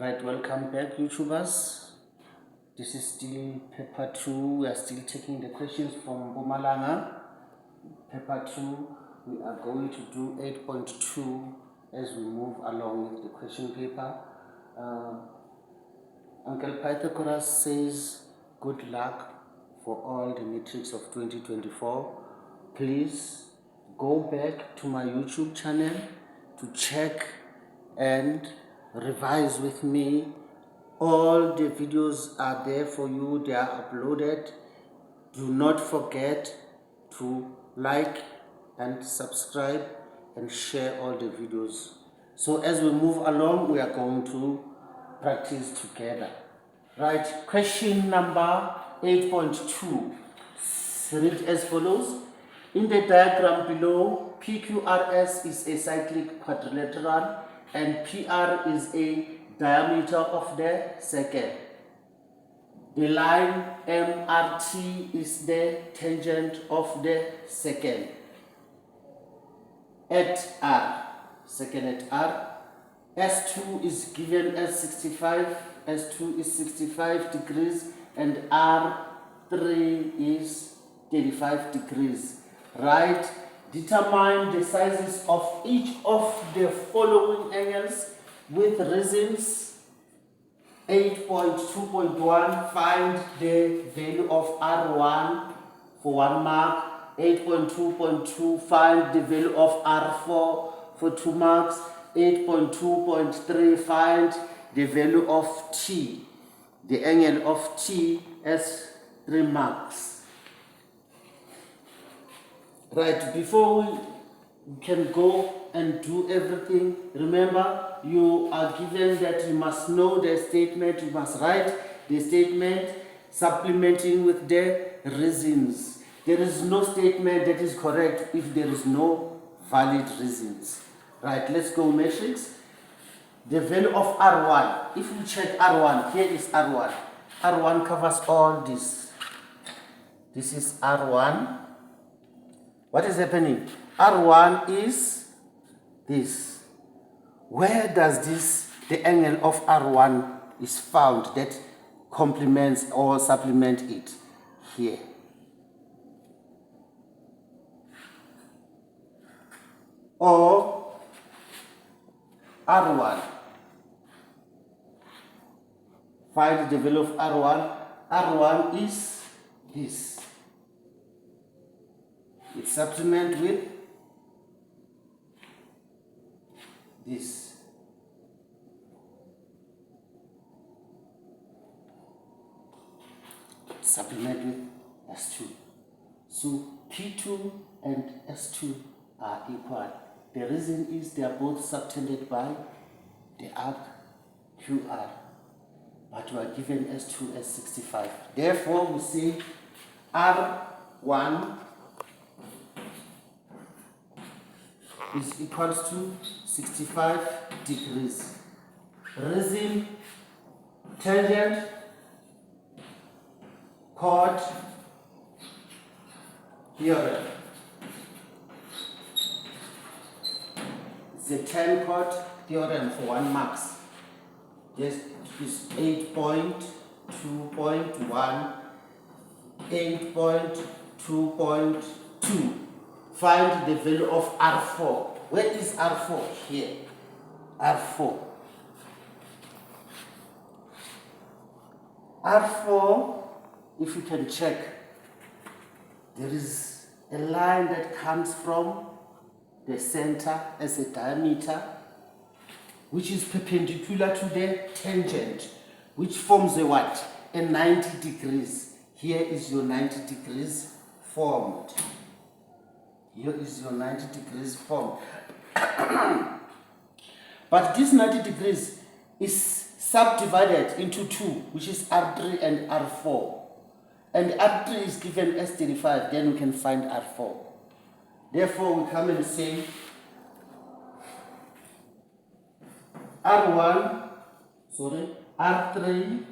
Right, welcome back, YouTubers. This is still paper 2. We are still taking the questions from Bumalanga. Paper 2, we are going to do 8.2 as we move along with the question paper. Uncle Pythagoras says, good luck for all the metrics of 2024. Please go back to my YouTube channel to check and revise with me. All the videos are there for you. They are uploaded. Do not forget to like and subscribe and share all the videos. So as we move along, we are going to practice together. Right, question number 8.2. Read as follows. In the diagram below, PQRS is a cyclic quadrilateral and PR is a diameter of the second. The line MRT is the tangent of the second at R. Second at R. S2 is given as 65. S2 is 65 degrees and R3 is 35 degrees. Right? Determine the sizes of each of the following angles with reasons. 8.2.1, find the value of R1 for 1 mark. 8.2.2, find the value of R4 for 2 marks. 8.2.3, find the value of T, the angle of T as 3 marks. Right, before we can go and do everything, remember you are given that you must know the statement, you must write the statement supplementing with the reasons. There is no statement that is correct if there is no valid reasons. Right, let's go matrix. The value of R1, if we check R1, here is R1. R1 covers all this. This is R1. What is happening? R1 is this. Where does the angle of R1 is found that complements or supplement it? Here. Or R1. Find the value of R1. R1 is this. It supplement with this. Supplement with S2. So P2 and S2 are equal. The reason is they are both subtended by the arc QR. But we are given S2 as 65. Therefore, we say R1 is equals to 65 degrees. Reason, tangent, chord, theorem. It's a 10 chord theorem for 1 marks. This is 8.2.1, 8.2.2. Find the value of R4. Where is R4? Here. R4. R4, if you can check, there is a line that comes from the center as a diameter, which is perpendicular to the tangent, which forms a what? A 90 degrees. Here is your 90 degrees formed. Here is your 90 degrees formed. But this 90 degrees is subdivided into 2, which is R3 and R4. And R3 is given as 35, then we can find R4. Therefore, we come and say R3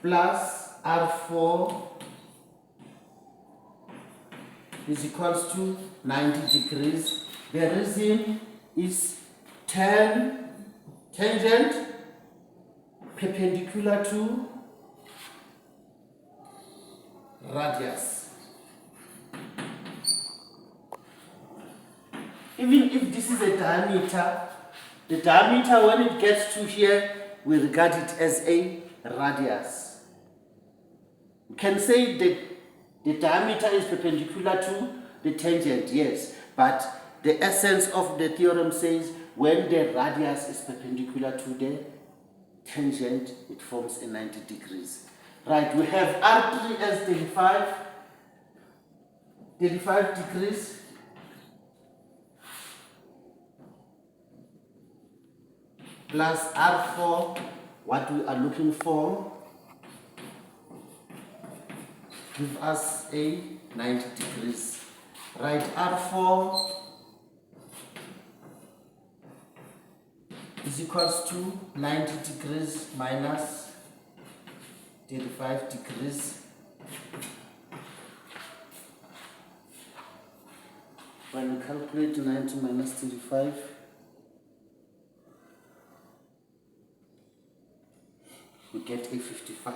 plus R4 is equals to 90 degrees. The reason is 10 tangent perpendicular to radius. Even if this is a diameter, the diameter when it gets to here, we regard it as a radius. You can say that the diameter is perpendicular to the tangent, yes, but the essence of the theorem says when the radius is perpendicular to the tangent, it forms a 90 degrees. Right, we have R3 as 35 degrees. Plus R4, what we are looking for, give us a 90 degrees. Right, R4 is equals to 90 degrees minus 35 degrees. When we calculate 90 minus 35, we get a 55.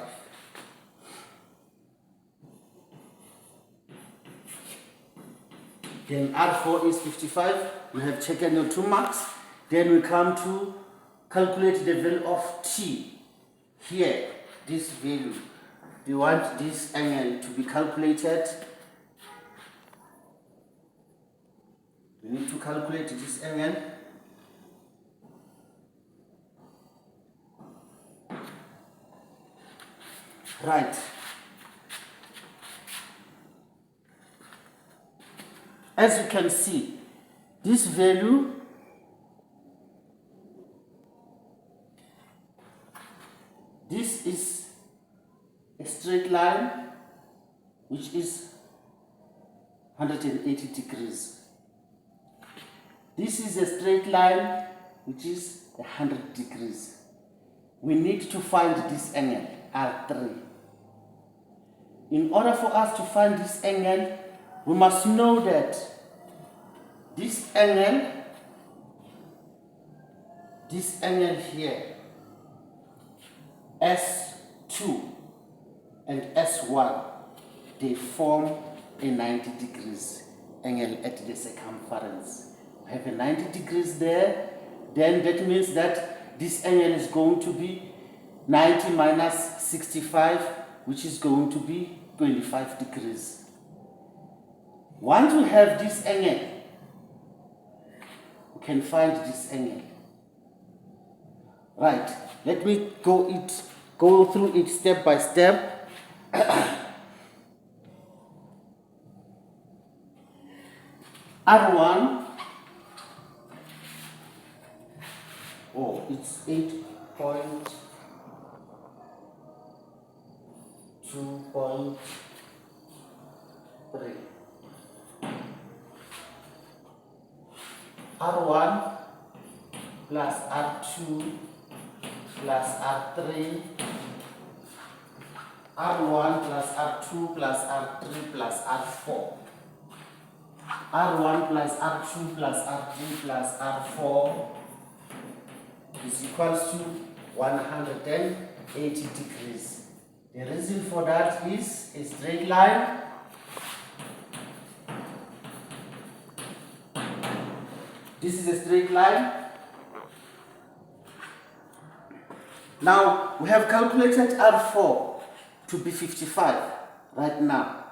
Then R4 is 55. We have taken your 2 marks. Then we come to calculate the value of T. Here, this value. We want this angle to be calculated. We need to calculate this angle. Right. As you can see, this value this is a straight line which is 180 degrees. This is a straight line which is 100 degrees. We need to find this angle, R3. In order for us to find this angle, we must know that this angle here, S2 and S1, they form a 90 degrees angle at the circumference. We have a 90 degrees there, then that means that this angle is going to be 90 minus 65, which is going to be 25 degrees. Once we have this angle, we can find this angle. Right, let me go through it step by step. R1, it's 8.2.3. R1 plus R2 plus R3, R1 plus R2 plus R3 plus R4, R1 plus R2 plus R3 plus R4 is equals to 180 degrees. The reason for that is a straight line. This is a straight line. Now we have calculated R4 to be 55 right now.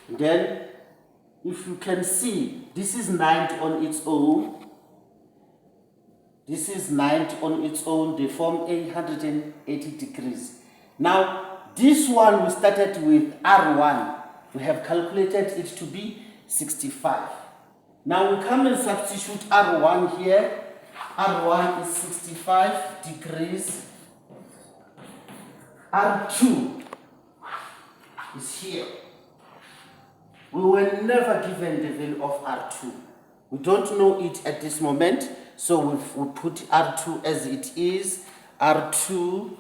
Then if you can see, this is 90 on its own. This is 90 on its own. They form 180 degrees. Now this one we started with R1. We have calculated it to be 65. Now we come and substitute R1 here. R1 is 65 degrees. R2 is here. We were never given the value of R2. We don't know it at this moment, so we put R2 as it is. R2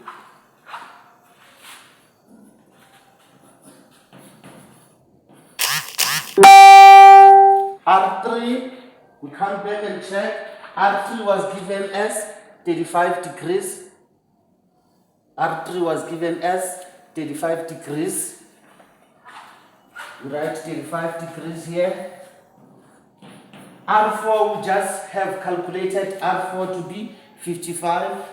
R3, we come back and check. R3 was given as 35 degrees. R3 was given as 35 degrees. We write 35 degrees here. R4, we just have calculated R4 to be 55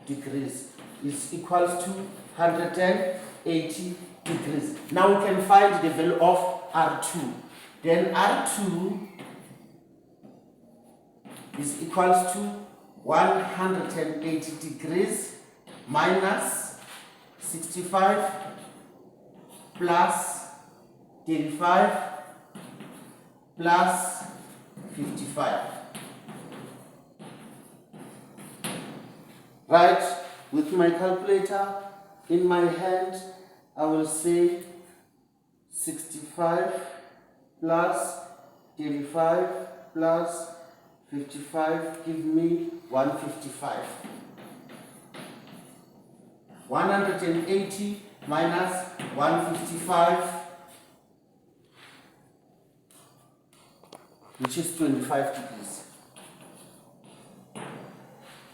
degrees. Is equals to 180 degrees. Now we can find the value of R2. Then R2 is equals to 180 degrees minus 65 plus 35 plus 55. Right, with my calculator in my hand, I will say 65 plus 35 plus 55 give me 155. 180 minus 155, which is 25 degrees.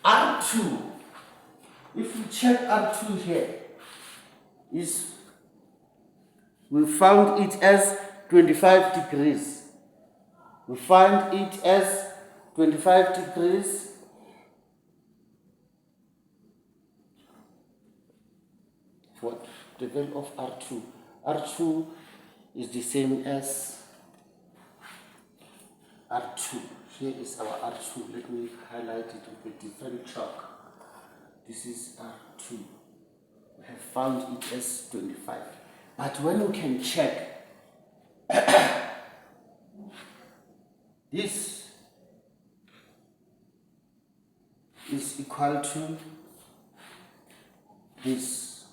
R2, if we check R2 here, we found it as 25 degrees. We find it as 25 degrees. What? The value of R2. R2 is the same as R2. Here is our R2. Let me highlight it with a different chalk. This is R2. We have found it as 25. But when we can check, this is equal to this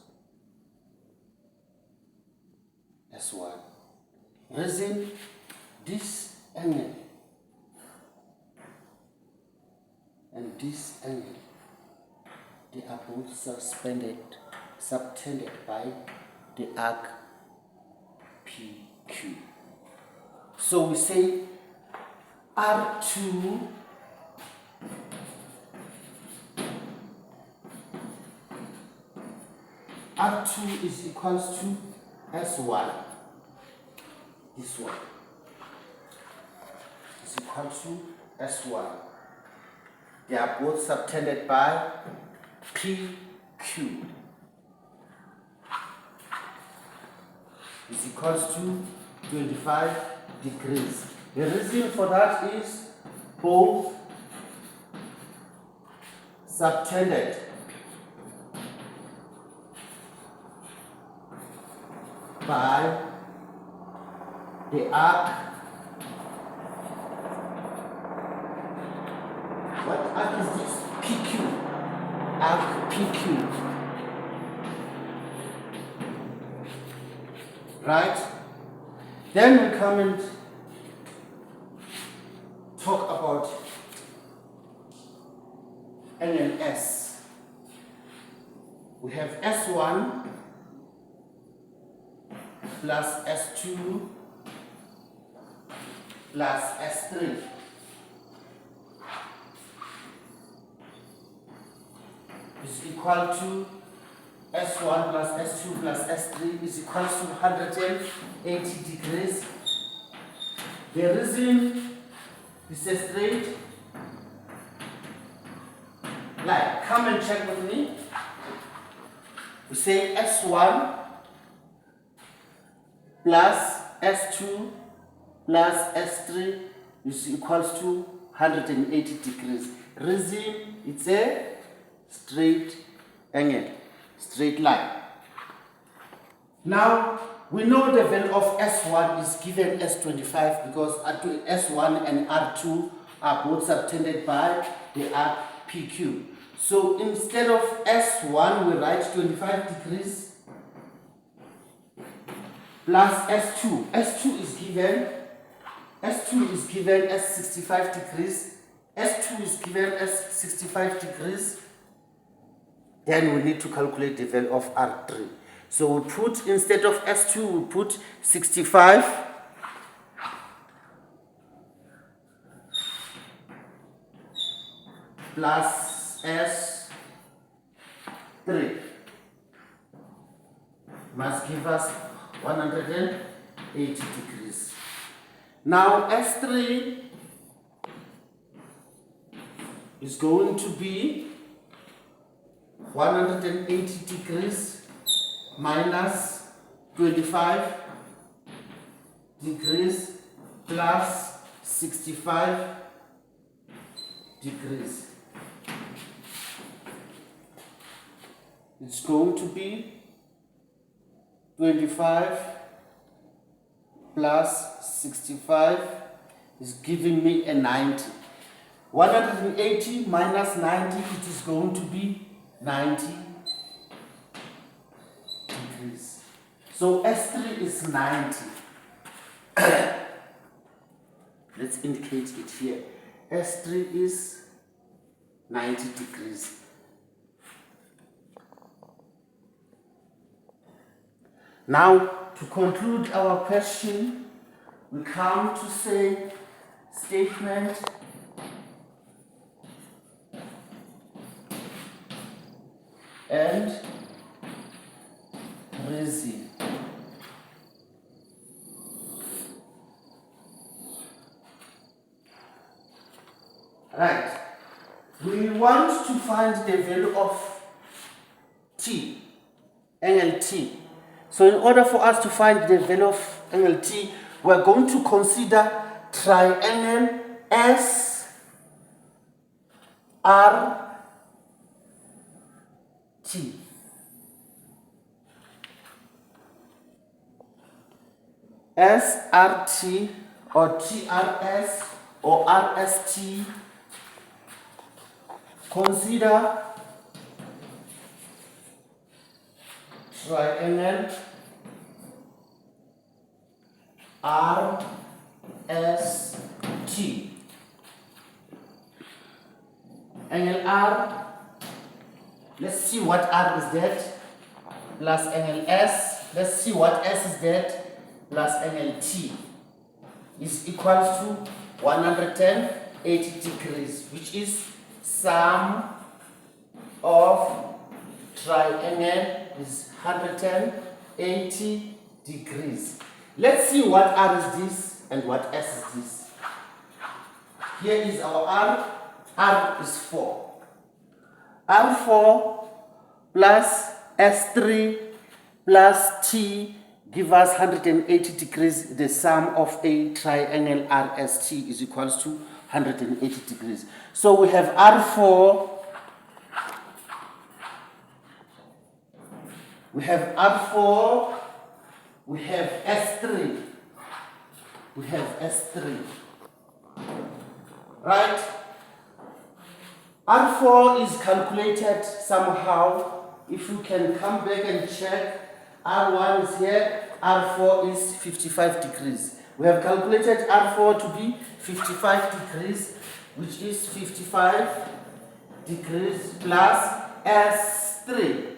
S1. Reason this angle and this angle, they are both subtended by the arc PQ. So we say R2 is equals to S1. This one is equal to S1. They are both subtended by PQ. Is equals to 25 degrees. The reason for that is both subtended by the arc. What arc is this? PQ. Arc PQ. Right? Then we come and talk about angle S. We have S1 plus S2 plus S3 is equal to S1 plus S2 plus S3 is equal to 180 degrees. The reason is a straight line. Come and check with me. We say S1 plus S2 plus S3 is equals to 180 degrees. Reason, it's a straight angle, straight line. Now, we know the value of S1 is given as 25 because S1 and R2 are both subtended by the arc PQ. So instead of S1, we write 25 degrees plus S2. S2 is given as 65 degrees. S2 is given as 65 degrees. Then we need to calculate the value of R3. So we put, instead of S2, we put 65 plus S3 must give us 180 degrees. Now S3 is going to be 180 degrees minus 25 degrees plus 65 degrees. It's going to be 25 plus 65 is giving me a 90. 180 minus 90, it is going to be 90 degrees. So S3 is 90. Let's indicate it here. S3 is 90 degrees. Now, to conclude our question, we come to say statement and reason. Right. We want to find the value of T, angle T. So in order for us to find the value of angle T, we are going to consider triangle SRT. SRT or TRS or RST. Consider triangle RST. Angle R, let's see what R is that, plus angle S, let's see what S is that, plus angle T is equals to 180 degrees, which is sum of triangle is 180 degrees. Let's see what R is this and what S is this. Here is our R. R is 4. R4 plus S3 plus T give us 180 degrees. The sum of a triangle RST is equals to 180 degrees. So we have R4, we have R4, we have S3, we have S3, right? R4 is calculated somehow. If you can come back and check, R1 is here, R4 is 55 degrees. We have calculated R4 to be 55 degrees, which is 55 degrees plus S3.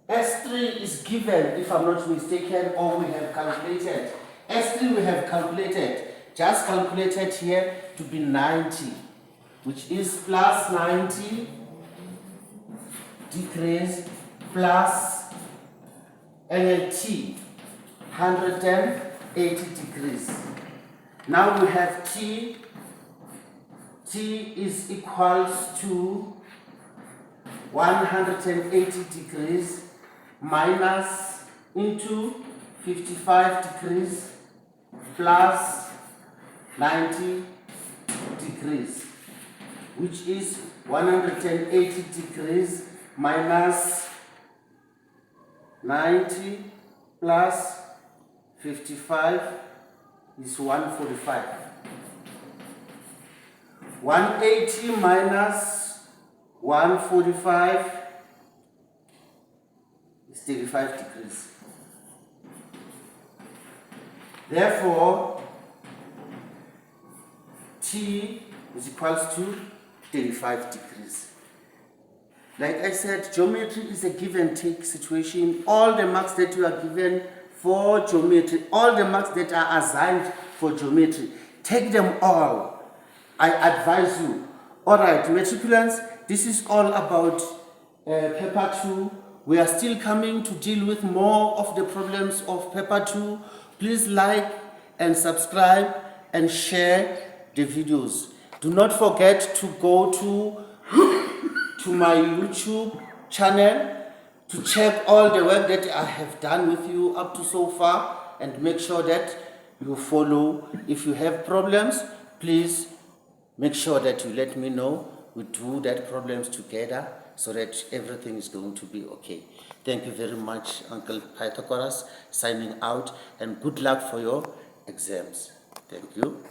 S3 is given, if I'm not mistaken, or we have calculated. S3 we have calculated, just calculated here to be 90, which is plus 90 degrees plus angle T, 180 degrees. Now we have T. T is equals to 180 degrees minus into 55 degrees plus 90 degrees, which is 180 degrees minus 90 plus 55 is 145. 180 minus 145 is 35 degrees. Therefore, T is equals to 35 degrees. Like I said, geometry is a give and take situation. All the marks that you are given for geometry, all the marks that are assigned for geometry, take them all. I advise you. Alright, matriculants, this is all about paper 2. We are still coming to deal with more of the problems of paper 2. Please like and subscribe and share the videos. Do not forget to go to my YouTube channel to check all the work that I have done with you up to so far, and make sure that you follow. If you have problems, please make sure that you let me know. We do that problems together so that everything is going to be okay. Thank you very much, Uncle Pythagoras, signing out, and good luck for your exams. Thank you.